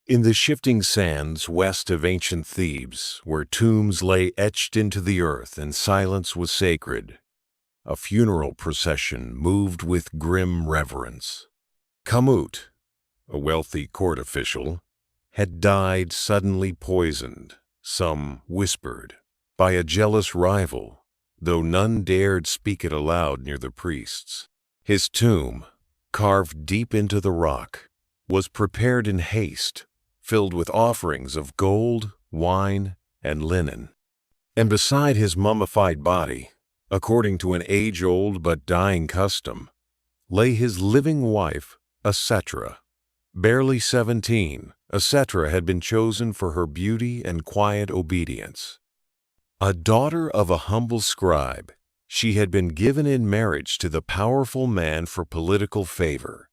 In the shifting sands west of ancient Thebes, where tombs lay etched into the earth and silence was sacred, a funeral procession moved with grim reverence. Kamut, a wealthy court official, had died suddenly poisoned, some whispered, by a jealous rival, though none dared speak it aloud near the priests. His tomb, carved deep into the rock, was prepared in haste, filled with offerings of gold, wine, and linen. And beside his mummified body, according to an age-old but dying custom, lay his living wife, Asetre. Barely 17, Asetre had been chosen for her beauty and quiet obedience. A daughter of a humble scribe, she had been given in marriage to the powerful man for political favor.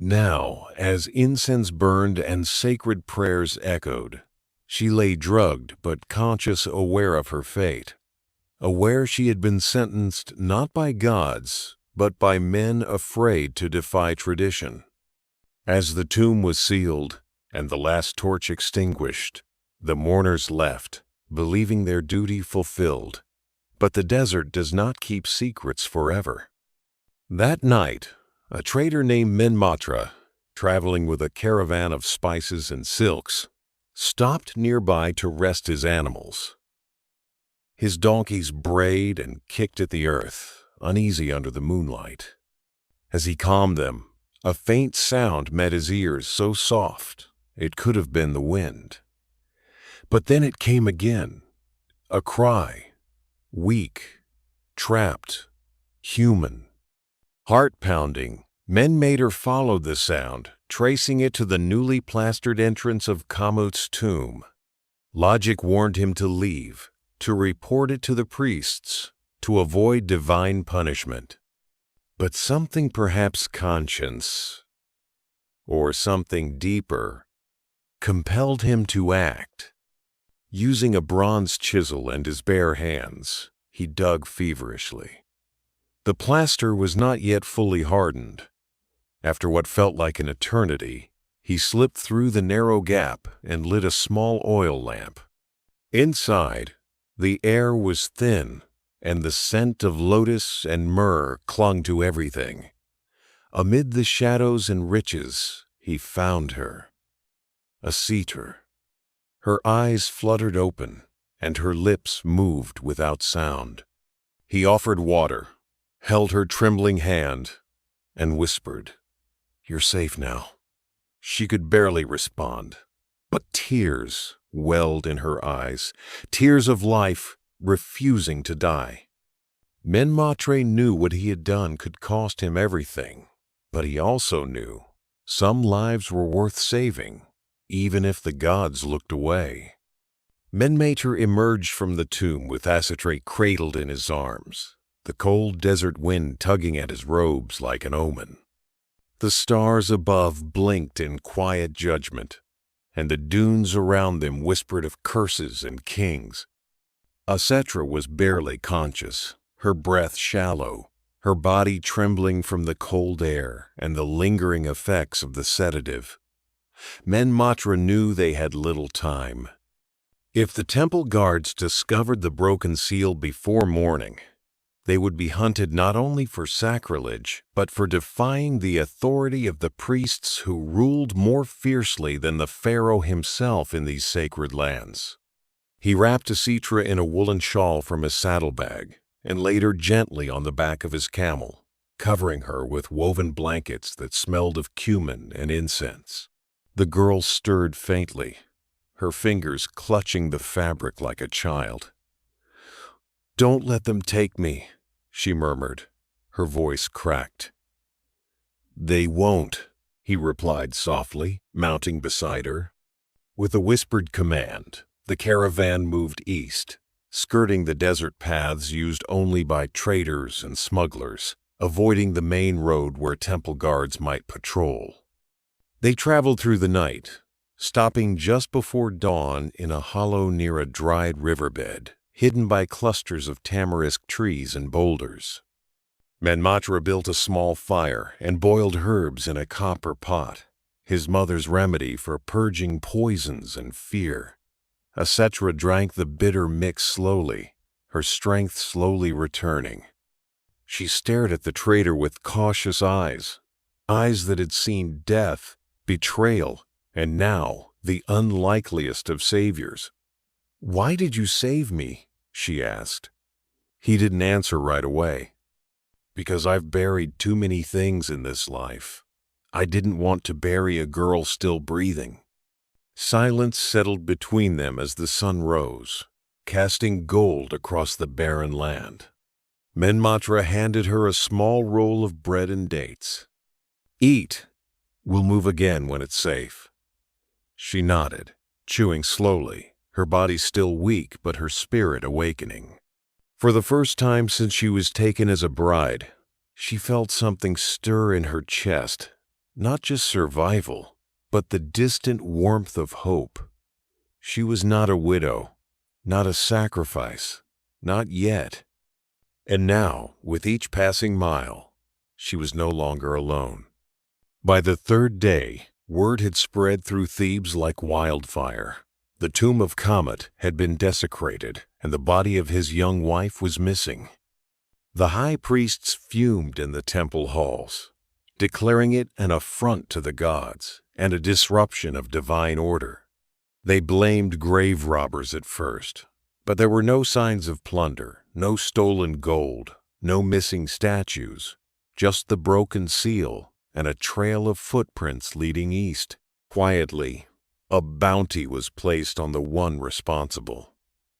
Now, as incense burned and sacred prayers echoed, she lay drugged but conscious, aware of her fate, aware she had been sentenced not by gods, but by men afraid to defy tradition. As the tomb was sealed and the last torch extinguished, the mourners left, believing their duty fulfilled. But the desert does not keep secrets forever. That night, a trader named Menmaatre, traveling with a caravan of spices and silks, stopped nearby to rest his animals. His donkeys brayed and kicked at the earth, uneasy under the moonlight. As he calmed them, a faint sound met his ears, so soft it could have been the wind. But then it came again, a cry, weak, trapped, human. Heart-pounding, Menmaatre followed the sound, tracing it to the newly plastered entrance of Kamut's tomb. Logic warned him to leave, to report it to the priests, to avoid divine punishment. But something, perhaps conscience, or something deeper, compelled him to act. Using a bronze chisel and his bare hands, he dug feverishly. The plaster was not yet fully hardened. After what felt like an eternity, he slipped through the narrow gap and lit a small oil lamp. Inside, the air was thin, and the scent of lotus and myrrh clung to everything. Amid the shadows and riches, he found her. Asetre. Her eyes fluttered open, and her lips moved without sound. He offered water, held her trembling hand, and whispered, "You're safe now." She could barely respond, but tears welled in her eyes, tears of life refusing to die. Menmaatre knew what he had done could cost him everything, but he also knew some lives were worth saving, even if the gods looked away. Menmaatre emerged from the tomb with Asetre cradled in his arms, the cold desert wind tugging at his robes like an omen. The stars above blinked in quiet judgment, and the dunes around them whispered of curses and kings. Asetre was barely conscious, her breath shallow, her body trembling from the cold air and the lingering effects of the sedative. Menmaatre knew they had little time. If the temple guards discovered the broken seal before morning, they would be hunted not only for sacrilege, but for defying the authority of the priests who ruled more fiercely than the pharaoh himself in these sacred lands. He wrapped Asetre in a woolen shawl from his saddlebag and laid her gently on the back of his camel, covering her with woven blankets that smelled of cumin and incense. The girl stirred faintly, her fingers clutching the fabric like a child. "Don't let them take me," she murmured, her voice cracked. "They won't," he replied softly, mounting beside her. With a whispered command, the caravan moved east, skirting the desert paths used only by traders and smugglers, avoiding the main road where temple guards might patrol. They traveled through the night, stopping just before dawn in a hollow near a dried riverbed, hidden by clusters of tamarisk trees and boulders. Menmaatre built a small fire and boiled herbs in a copper pot, his mother's remedy for purging poisons and fear. Asetre drank the bitter mix slowly, her strength slowly returning. She stared at the traitor with cautious eyes, eyes that had seen death, betrayal, and now the unlikeliest of saviors. "Why did you save me?" she asked. He didn't answer right away. "Because I've buried too many things in this life. I didn't want to bury a girl still breathing." Silence settled between them as the sun rose, casting gold across the barren land. Menmaatre handed her a small roll of bread and dates. "Eat. We'll move again when it's safe." She nodded, chewing slowly, her body still weak but her spirit awakening. For the first time since she was taken as a bride, she felt something stir in her chest, not just survival, but the distant warmth of hope. She was not a widow, not a sacrifice, not yet. And now, with each passing mile, she was no longer alone. By the third day, word had spread through Thebes like wildfire. The tomb of Comet had been desecrated, and the body of his young wife was missing. The high priests fumed in the temple halls, declaring it an affront to the gods and a disruption of divine order. They blamed grave robbers at first, but there were no signs of plunder, no stolen gold, no missing statues, just the broken seal and a trail of footprints leading east. Quietly, a bounty was placed on the one responsible.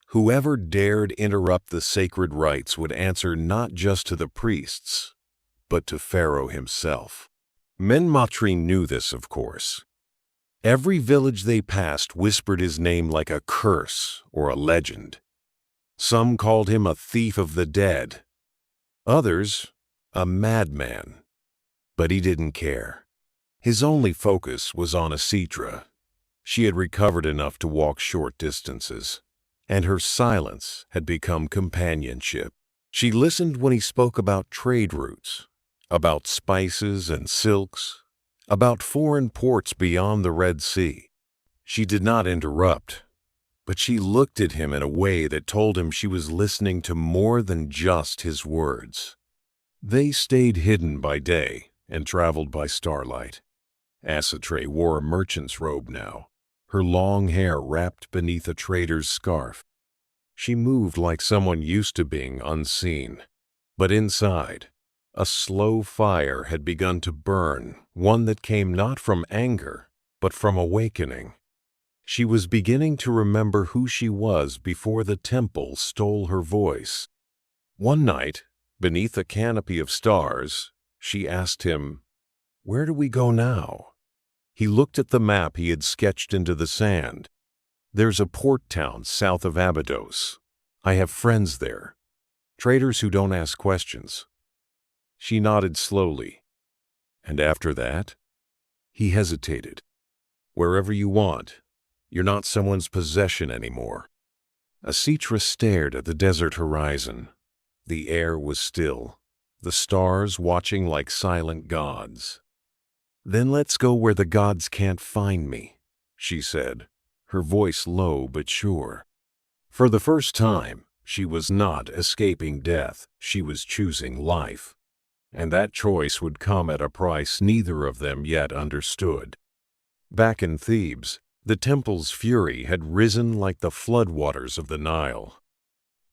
Whoever dared interrupt the sacred rites would answer not just to the priests, but to Pharaoh himself. Menmaatre knew this, of course. Every village they passed whispered his name like a curse or a legend. Some called him a thief of the dead, others a madman. But he didn't care. His only focus was on Asetre. She had recovered enough to walk short distances, and her silence had become companionship. She listened when he spoke about trade routes, about spices and silks, about foreign ports beyond the Red Sea. She did not interrupt, but she looked at him in a way that told him she was listening to more than just his words. They stayed hidden by day and traveled by starlight. Asetre wore a merchant's robe now, her long hair wrapped beneath a trader's scarf. She moved like someone used to being unseen. But inside, a slow fire had begun to burn, one that came not from anger, but from awakening. She was beginning to remember who she was before the temple stole her voice. One night, beneath a canopy of stars, she asked him, "Where do we go now?" He looked at the map he had sketched into the sand. "There's a port town south of Abydos. I have friends there. Traders who don't ask questions." She nodded slowly. "And after that?" He hesitated. "Wherever you want. You're not someone's possession anymore." Asetre stared at the desert horizon. The air was still, the stars watching like silent gods. "Then let's go where the gods can't find me," she said, her voice low but sure. For the first time, she was not escaping death, she was choosing life. And that choice would come at a price neither of them yet understood. Back in Thebes, the temple's fury had risen like the floodwaters of the Nile.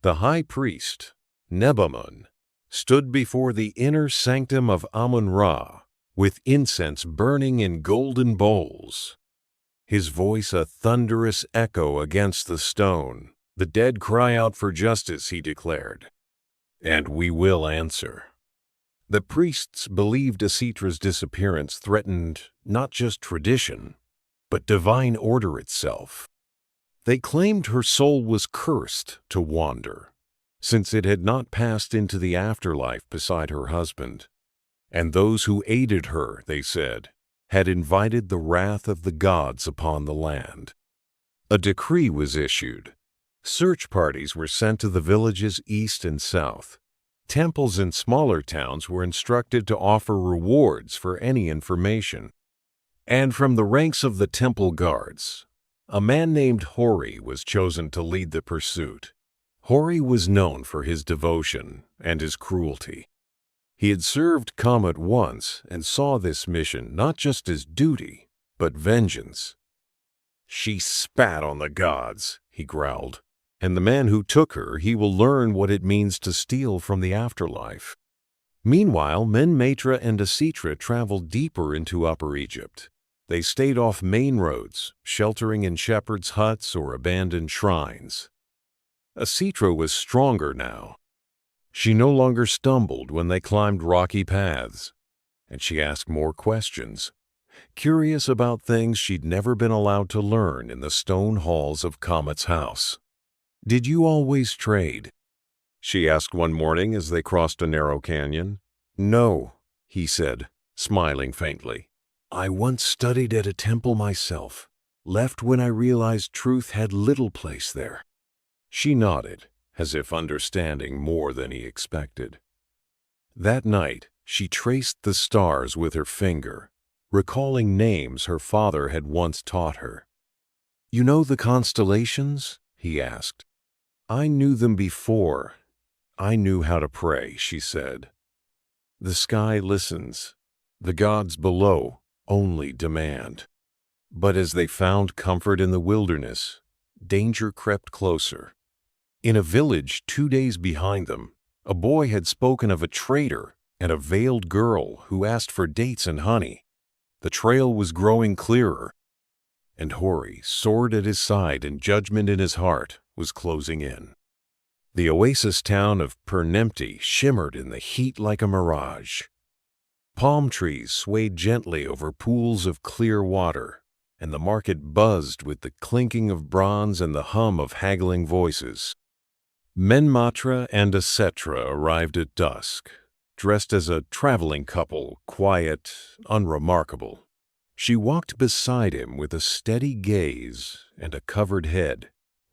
The high priest, Nebamun, stood before the inner sanctum of Amun-Ra, with incense burning in golden bowls. His voice a thunderous echo against the stone. "The dead cry out for justice," he declared, "and we will answer." The priests believed Asetre's disappearance threatened not just tradition, but divine order itself. They claimed her soul was cursed to wander, since it had not passed into the afterlife beside her husband. And those who aided her, they said, had invited the wrath of the gods upon the land. A decree was issued. Search parties were sent to the villages east and south. Temples in smaller towns were instructed to offer rewards for any information. And from the ranks of the temple guards, a man named Hori was chosen to lead the pursuit. Hori was known for his devotion and his cruelty. He had served Comet once and saw this mission not just as duty, but vengeance. "She spat on the gods," he growled, "and the man who took her, he will learn what it means to steal from the afterlife." Meanwhile, Menmaatre and Asetre traveled deeper into Upper Egypt. They stayed off main roads, sheltering in shepherds' huts or abandoned shrines. Asetre was stronger now. She no longer stumbled when they climbed rocky paths, and she asked more questions, curious about things she'd never been allowed to learn in the stone halls of Comet's house. "Did you always trade?" she asked one morning as they crossed a narrow canyon. "No," he said, smiling faintly. "I once studied at a temple myself, left when I realized truth had little place there." She nodded, as if understanding more than he expected. That night, she traced the stars with her finger, recalling names her father had once taught her. "You know the constellations?" he asked. "I knew them before I knew how to pray," she said. "The sky listens. The gods below only demand." But as they found comfort in the wilderness, danger crept closer. In a village 2 days behind them, a boy had spoken of a trader and a veiled girl who asked for dates and honey. The trail was growing clearer, and Hori, sword at his side and judgment in his heart, was closing in. The oasis town of Pernemti shimmered in the heat like a mirage. Palm trees swayed gently over pools of clear water, and the market buzzed with the clinking of bronze and the hum of haggling voices. Menmaatre and Asetre arrived at dusk, dressed as a traveling couple, quiet, unremarkable. She walked beside him with a steady gaze and a covered head,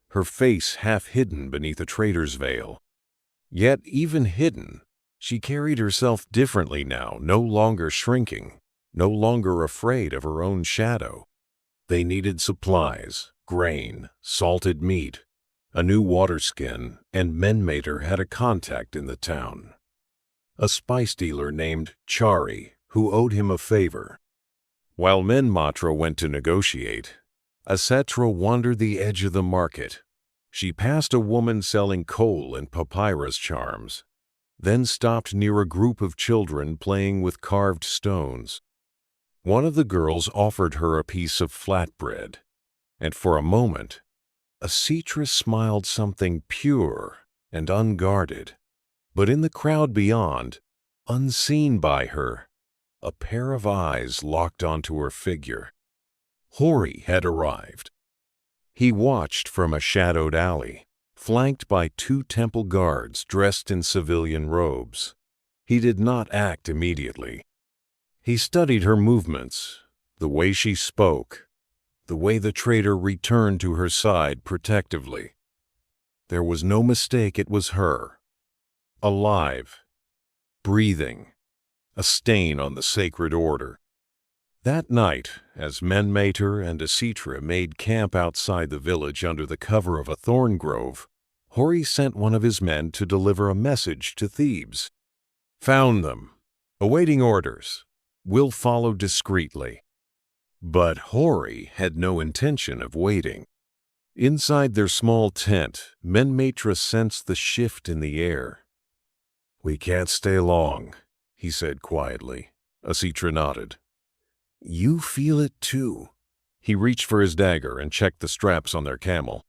her face half hidden beneath a trader's veil. Yet even hidden, she carried herself differently now, no longer shrinking, no longer afraid of her own shadow. They needed supplies, grain, salted meat, a new water skin, and Menmaatre had a contact in the town, a spice dealer named Chari, who owed him a favor. While Menmaatre went to negotiate, Asetre wandered the edge of the market. She passed a woman selling coal and papyrus charms, then stopped near a group of children playing with carved stones. One of the girls offered her a piece of flatbread, and for a moment, Asetre smiled something pure and unguarded. But in the crowd beyond, unseen by her, a pair of eyes locked onto her figure. Hori had arrived. He watched from a shadowed alley, flanked by 2 temple guards dressed in civilian robes. He did not act immediately. He studied her movements, the way she spoke, the way the trader returned to her side protectively. There was no mistake, it was her. Alive, breathing, a stain on the sacred order. That night, as Menmaatre and Asetre made camp outside the village under the cover of a thorn grove, Hori sent one of his men to deliver a message to Thebes. "Found them. Awaiting orders. Will follow discreetly." But Hori had no intention of waiting. Inside their small tent, Menmaatre sensed the shift in the air. "We can't stay long," he said quietly. Asetre nodded. "You feel it too." He reached for his dagger and checked the straps on their camel.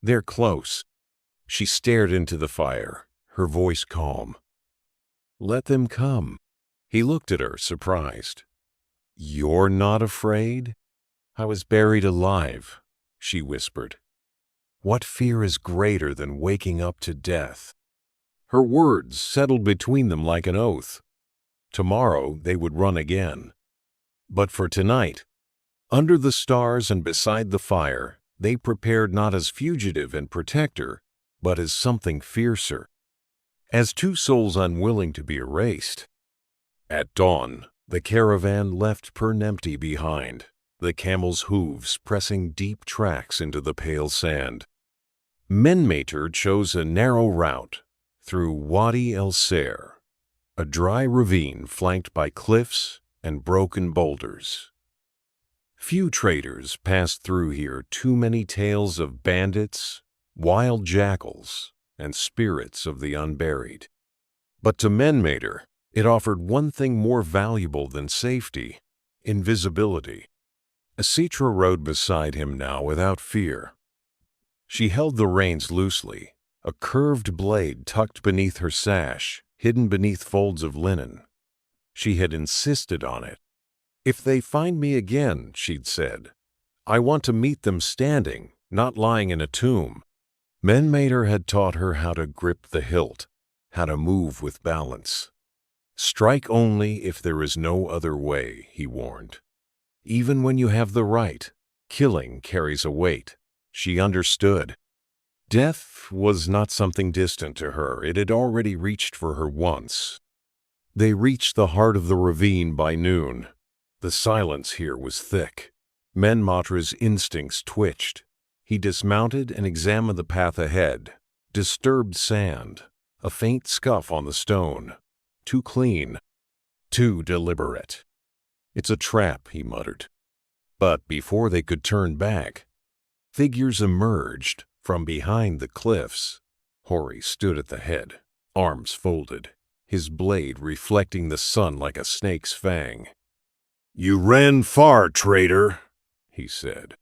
"They're close." She stared into the fire, her voice calm. "Let them come." He looked at her, surprised. "You're not afraid?" "I was buried alive," she whispered. "What fear is greater than waking up to death?" Her words settled between them like an oath. Tomorrow they would run again. But for tonight, under the stars and beside the fire, they prepared not as fugitive and protector, but as something fiercer, as 2 souls unwilling to be erased. At dawn, The caravan left Pernempty behind, the camel's hooves pressing deep tracks into the pale sand. Menmaatre chose a narrow route through Wadi el Ser, a dry ravine flanked by cliffs and broken boulders. Few traders passed through here. Too many tales of bandits, wild jackals, and spirits of the unburied. But to Menmaatre, it offered one thing more valuable than safety: invisibility. Asetre rode beside him now without fear. She held the reins loosely, a curved blade tucked beneath her sash, hidden beneath folds of linen. She had insisted on it. "If they find me again," she'd said, "I want to meet them standing, not lying in a tomb." Menmaatre had taught her how to grip the hilt, how to move with balance. "Strike only if there is no other way," he warned. "Even when you have the right, killing carries a weight." She understood. Death was not something distant to her. It had already reached for her once. They reached the heart of the ravine by noon. The silence here was thick. Menmaatre's instincts twitched. He dismounted and examined the path ahead. Disturbed sand, a faint scuff on the stone. Too clean, too deliberate. "It's a trap," he muttered. But before they could turn back, figures emerged from behind the cliffs. Hori stood at the head, arms folded, his blade reflecting the sun like a snake's fang. "You ran far, traitor," he said.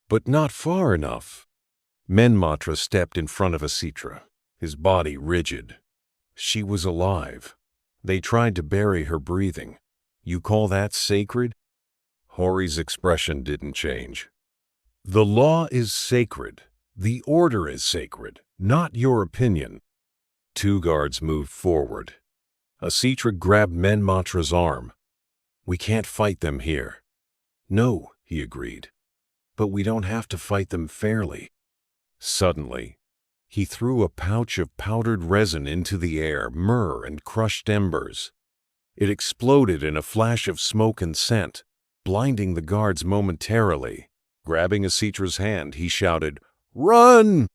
"But not far enough." Menmaatre stepped in front of Asetre, his body rigid. She was alive. They tried to bury her breathing. "You call that sacred?" Hori's expression didn't change. "The law is sacred. The order is sacred, not your opinion." Two guards moved forward. Asetre grabbed Menmaatre's arm. "We can't fight them here." "No," he agreed. "But we don't have to fight them fairly." Suddenly, he threw a pouch of powdered resin into the air, myrrh and crushed embers. It exploded in a flash of smoke and scent, blinding the guards momentarily. Grabbing Asetre's hand, he shouted, "Run!"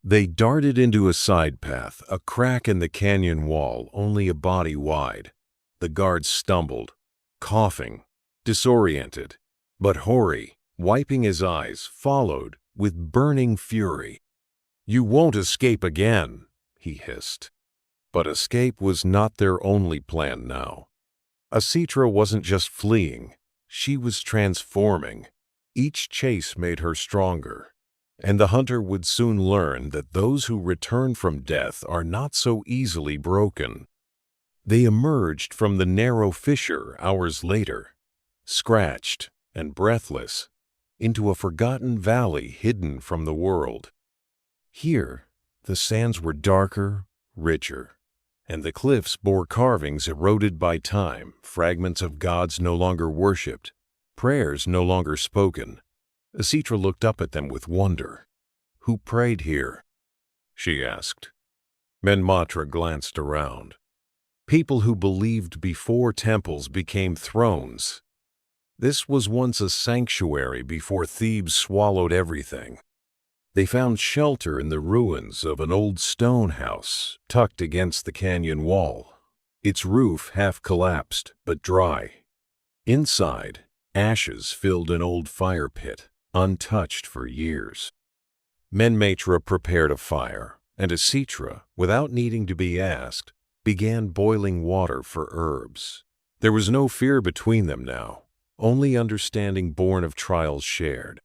They darted into a side path, a crack in the canyon wall, only a body wide. The guards stumbled, coughing, disoriented. But Hori, wiping his eyes, followed with burning fury. "You won't escape again," he hissed. But escape was not their only plan now. Asetre wasn't just fleeing, she was transforming. Each chase made her stronger, and the hunter would soon learn that those who return from death are not so easily broken. They emerged from the narrow fissure hours later, scratched and breathless, into a forgotten valley hidden from the world. Here, the sands were darker, richer, and the cliffs bore carvings eroded by time, fragments of gods no longer worshipped, prayers no longer spoken. Asetre looked up at them with wonder. "Who prayed here?" she asked. Menmaatre glanced around. "People who believed before temples became thrones. This was once a sanctuary before Thebes swallowed everything. They found shelter in the ruins of an old stone house tucked against the canyon wall, its roof half collapsed but dry. Inside, ashes filled an old fire pit, untouched for years." Menmaatre prepared a fire, and Asetre, without needing to be asked, began boiling water for herbs. There was no fear between them now, only understanding born of trials shared.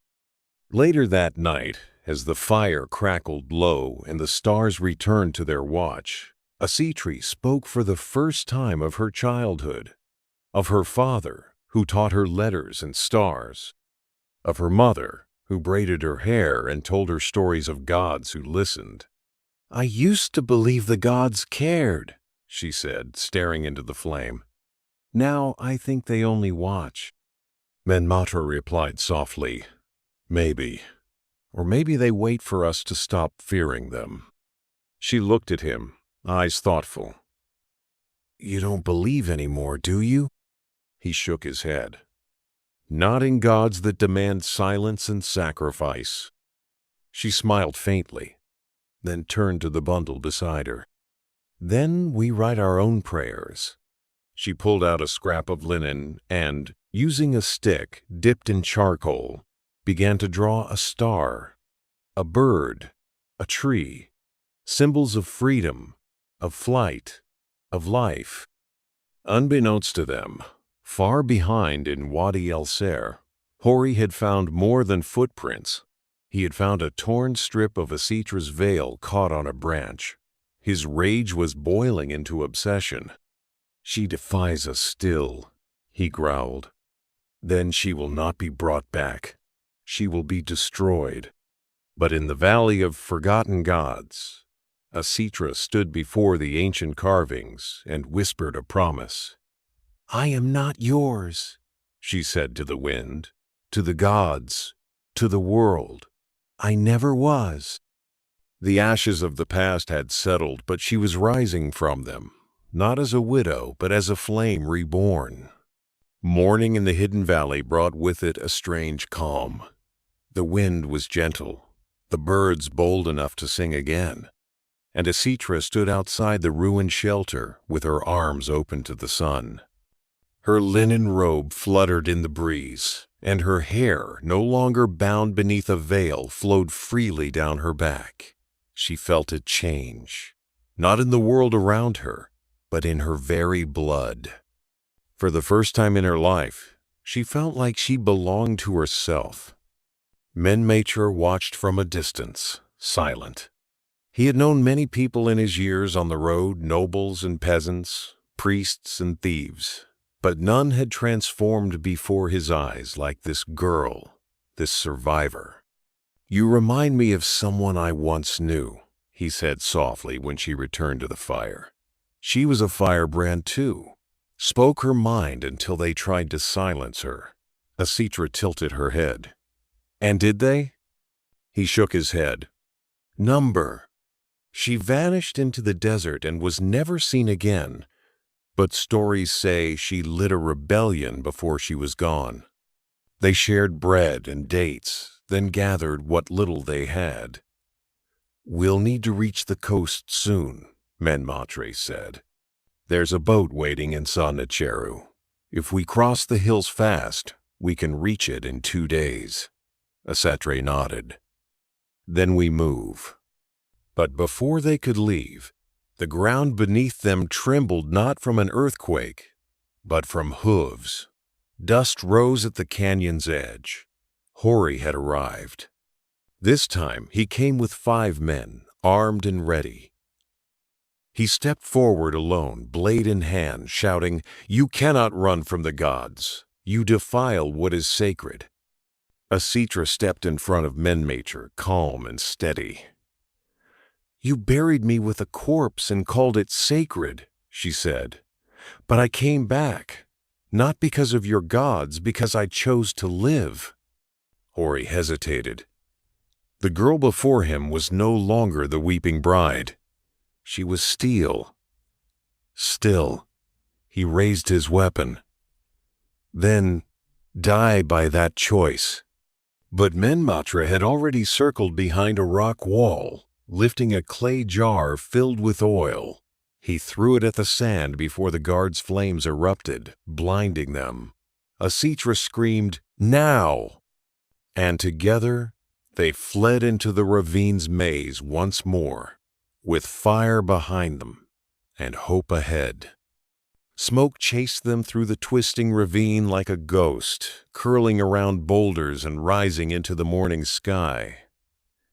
Later that night, as the fire crackled low and the stars returned to their watch, Asetre spoke for the first time of her childhood, of her father, who taught her letters and stars, of her mother, who braided her hair and told her stories of gods who listened. "I used to believe the gods cared," she said, staring into the flame. "Now I think they only watch." Menmaatre replied softly, "Maybe. Or maybe they wait for us to stop fearing them." She looked at him, eyes thoughtful. "You don't believe anymore, do you?" He shook his head. Not in gods that demand silence and sacrifice. She smiled faintly, then turned to the bundle beside her. Then we write our own prayers. She pulled out a scrap of linen and, using a stick dipped in charcoal, began to draw a star, a bird, a tree, symbols of freedom, of flight, of life. Unbeknownst to them, far behind in Wadi el-Ser, Hori had found more than footprints. He had found a torn strip of Asetre's veil caught on a branch. His rage was boiling into obsession. She defies us still, he growled. Then she will not be brought back. She will be destroyed. But in the Valley of Forgotten Gods, Asetre stood before the ancient carvings and whispered a promise. I am not yours, she said to the wind, to the gods, to the world. I never was. The ashes of the past had settled, but she was rising from them, not as a widow, but as a flame reborn. Morning in the hidden valley brought with it a strange calm. The wind was gentle, the birds bold enough to sing again, and Asetre stood outside the ruined shelter with her arms open to the sun. Her linen robe fluttered in the breeze, and her hair, no longer bound beneath a veil, flowed freely down her back. She felt it change, not in the world around her, but in her very blood. For the first time in her life, she felt like she belonged to herself. Menmaatre watched from a distance, silent. He had known many people in his years on the road, nobles and peasants, priests and thieves, but none had transformed before his eyes like this girl, this survivor. You remind me of someone I once knew, he said softly when she returned to the fire. She was a firebrand too, spoke her mind until they tried to silence her. Asetre tilted her head. And did they? He shook his head. Number. She vanished into the desert and was never seen again, but stories say she lit a rebellion before she was gone. They shared bread and dates, then gathered what little they had. We'll need to reach the coast soon, Menmaatre said. There's a boat waiting in Sanacheru. If we cross the hills fast, we can reach it in 2 days. Asetre nodded. Then we move. But before they could leave, the ground beneath them trembled not from an earthquake, but from hooves. Dust rose at the canyon's edge. Hori had arrived. This time he came with 5 men, armed and ready. He stepped forward alone, blade in hand, shouting, You cannot run from the gods. You defile what is sacred. Asetre stepped in front of Menmaatre, calm and steady. You buried me with a corpse and called it sacred, she said. But I came back, not because of your gods, because I chose to live. Hori hesitated. The girl before him was no longer the weeping bride. She was steel. Still, he raised his weapon. Then, die by that choice. But Menmaatre had already circled behind a rock wall, lifting a clay jar filled with oil. He threw it at the sand before the guards' flames erupted, blinding them. Asetre screamed, Now! And together, they fled into the ravine's maze once more, with fire behind them and hope ahead. Smoke chased them through the twisting ravine like a ghost, curling around boulders and rising into the morning sky.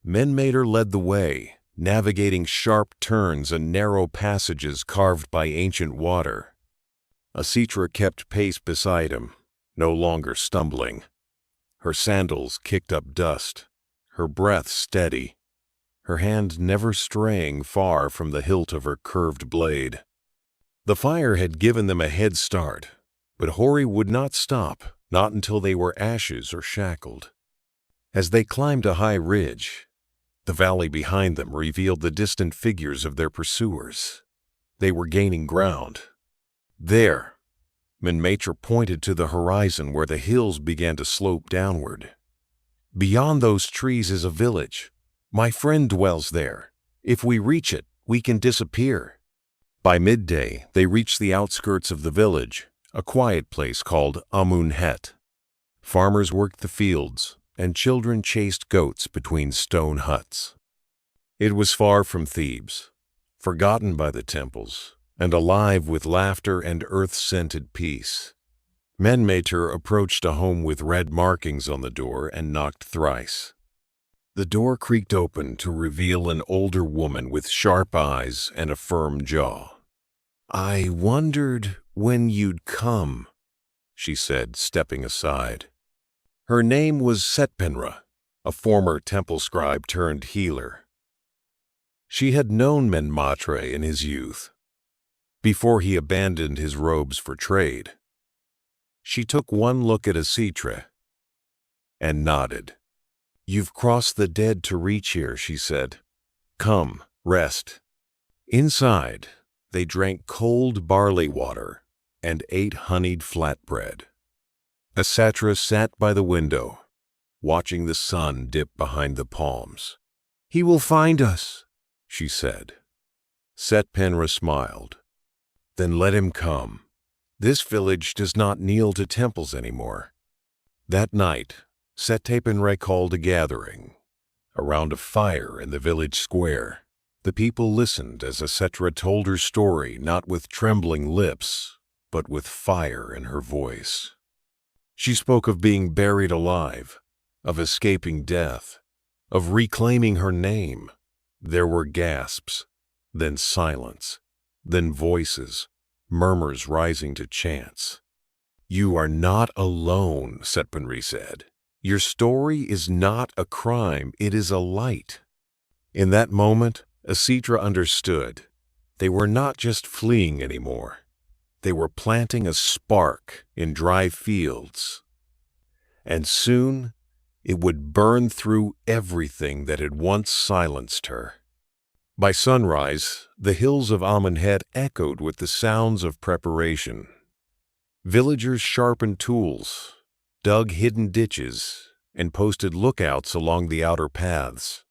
Menmaatre led the way, navigating sharp turns and narrow passages carved by ancient water. Asetre kept pace beside him, no longer stumbling. Her sandals kicked up dust, her breath steady, her hand never straying far from the hilt of her curved blade. The fire had given them a head start, but Hori would not stop, not until they were ashes or shackled. As they climbed a high ridge, the valley behind them revealed the distant figures of their pursuers. They were gaining ground. There, Menmaatre pointed to the horizon where the hills began to slope downward. Beyond those trees is a village. My friend dwells there. If we reach it, we can disappear. By midday, they reached the outskirts of the village, a quiet place called Amunhet. Farmers worked the fields, and children chased goats between stone huts. It was far from Thebes, forgotten by the temples, and alive with laughter and earth-scented peace. Menmaatre approached a home with red markings on the door and knocked thrice. The door creaked open to reveal an older woman with sharp eyes and a firm jaw. "I wondered when you'd come," she said, stepping aside. Her name was Setpenra, a former temple scribe turned healer. She had known Menmaatre in his youth, before he abandoned his robes for trade. She took one look at Asetre and nodded. "You've crossed the dead to reach here," she said. "Come, rest." Inside, they drank cold barley water and ate honeyed flatbread. Asetre sat by the window, watching the sun dip behind the palms. "He will find us," she said. Setpenra smiled. "Then let him come. This village does not kneel to temples anymore." That night, Setpenra called a gathering. Around a fire in the village square, the people listened as Asetre told her story not with trembling lips, but with fire in her voice. She spoke of being buried alive, of escaping death, of reclaiming her name. There were gasps, then silence, then voices, murmurs rising to chants. "You are not alone," Setpenra said. "Your story is not a crime, it is a light." In that moment, Asetre understood. They were not just fleeing anymore. They were planting a spark in dry fields. And soon, it would burn through everything that had once silenced her. By sunrise, the hills of Amunhet echoed with the sounds of preparation. Villagers sharpened tools, dug hidden ditches, and posted lookouts along the outer paths.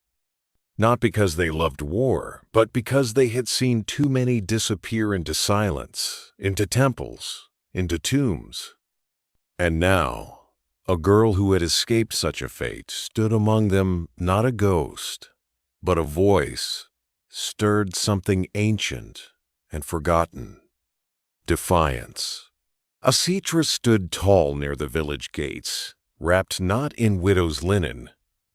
Not because they loved war, but because they had seen too many disappear into silence, into temples, into tombs. And now, a girl who had escaped such a fate stood among them, not a ghost, but a voice, stirred something ancient and forgotten. Defiance. Asetre stood tall near the village gates, wrapped not in widow's linen,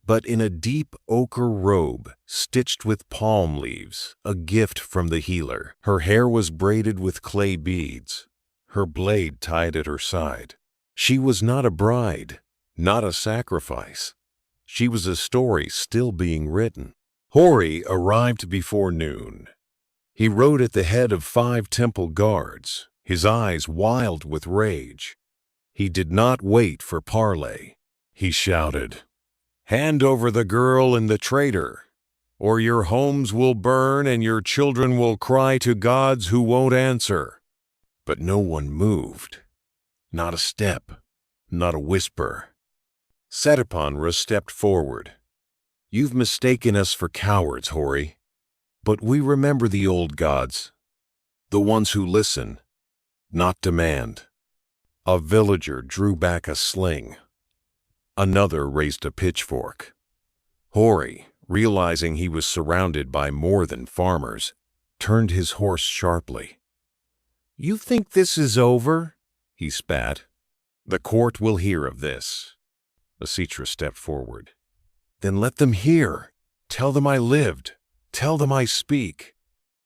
but in a deep ochre robe stitched with palm leaves, a gift from the healer. Her hair was braided with clay beads, her blade tied at her side. She was not a bride, not a sacrifice. She was a story still being written. Hori arrived before noon. He rode at the head of 5 temple guards, his eyes wild with rage. He did not wait for parley. He shouted, "Hand over the girl and the traitor, or your homes will burn and your children will cry to gods who won't answer." But no one moved. Not a step, not a whisper. Setpenra stepped forward. "You've mistaken us for cowards, Hori, but we remember the old gods, the ones who listen, not demand." A villager drew back a sling. Another raised a pitchfork. Hori, realizing he was surrounded by more than farmers, turned his horse sharply. "You think this is over?" he spat. "The court will hear of this." Asetre stepped forward. "Then let them hear. Tell them I lived. Tell them I speak."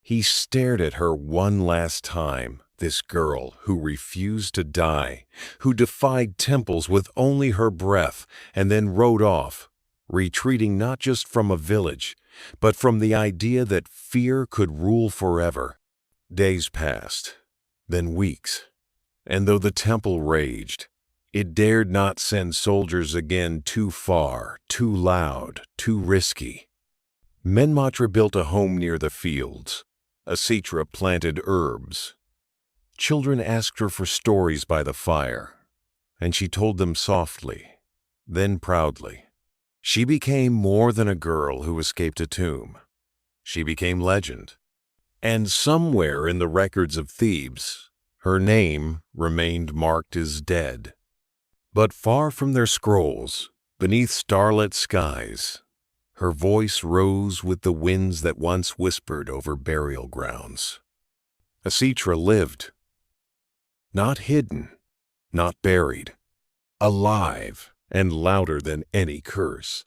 He stared at her one last time, this girl who refused to die, who defied temples with only her breath, and then rode off, retreating not just from a village, but from the idea that fear could rule forever. Days passed, then weeks, and though the temple raged, it dared not send soldiers again too far, too loud, too risky. Menmaatre built a home near the fields. Asetre planted herbs. children asked her for stories by the fire, and she told them softly, then proudly. She became more than a girl who escaped a tomb. She became legend. And somewhere in the records of Thebes, her name remained marked as dead. But far from their scrolls, beneath starlit skies, her voice rose with the winds that once whispered over burial grounds. Asetre lived. Not hidden, not buried, alive and louder than any curse.